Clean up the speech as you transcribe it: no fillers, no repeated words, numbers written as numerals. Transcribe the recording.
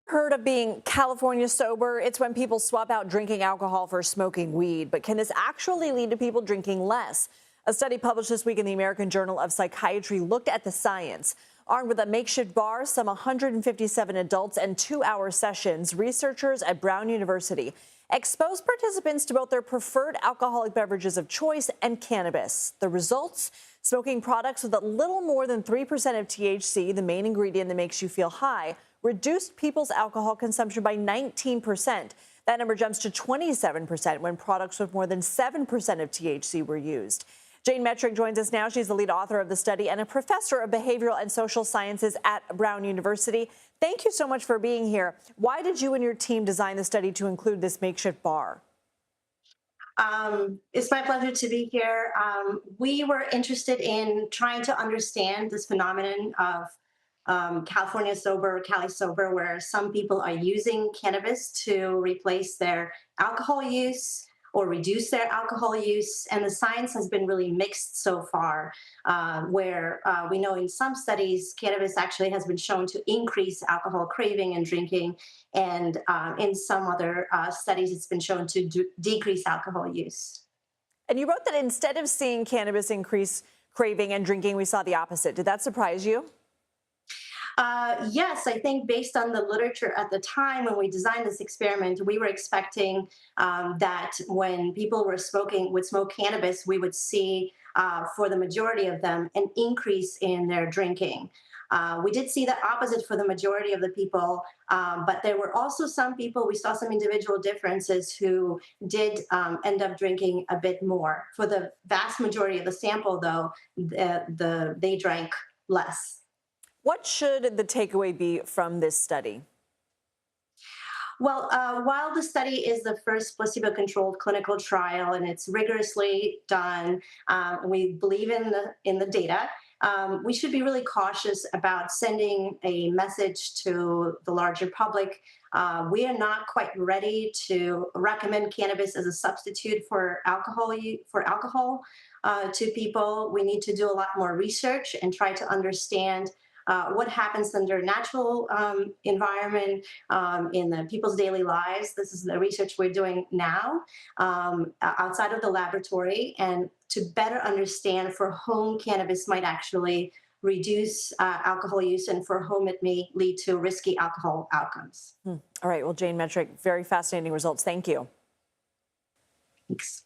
Heard of being California sober? It's when people swap out drinking alcohol for smoking weed. But can this actually lead to people drinking less? A study published this week in the American Journal of Psychiatry looked at the science. Armed with a makeshift bar, some 157 adults, and 2-hour sessions, researchers at Brown University exposed participants to both their preferred alcoholic beverages of choice and cannabis. The results? Smoking products with a little more than 3% of THC, the main ingredient that makes you feel high, reduced people's alcohol consumption by 19%. That number jumps to 27% when products with more than 7% of THC were used. Jane Metrik joins us now. She's the lead author of the study and a professor of behavioral and social sciences at Brown University. Thank you so much for being here. Why did you and your team design the study to include this makeshift bar? It's my pleasure to be here. We were interested in trying to understand this phenomenon of California sober, Cali sober, where some people are using cannabis to replace their alcohol use or reduce their alcohol use. And the science has been really mixed so far, where we know in some studies, cannabis actually has been shown to increase alcohol craving and drinking. And in some other studies, it's been shown to decrease alcohol use. And you wrote that instead of seeing cannabis increase craving and drinking, we saw the opposite. Did that surprise you? Yes, I think based on the literature at the time when we designed this experiment, we were expecting that when people would smoke cannabis, we would see, for the majority of them, an increase in their drinking. We did see the opposite for the majority of the people, but there were also some people, we saw some individual differences who did end up drinking a bit more. For the vast majority of the sample, though, they drank less. What should the takeaway be from this study? Well, while the study is the first placebo-controlled clinical trial and it's rigorously done, we believe in the data. We should be really cautious about sending a message to the larger public. We are not quite ready to recommend cannabis as a substitute for alcohol. To people. We need to do a lot more research and try to understand what happens under natural environment in the people's daily lives. This is the research we're doing now outside of the laboratory, and to better understand for whom cannabis might actually reduce alcohol use and for whom it may lead to risky alcohol outcomes. All right. Well, Jane Metrik, very fascinating results. Thank you. Thanks.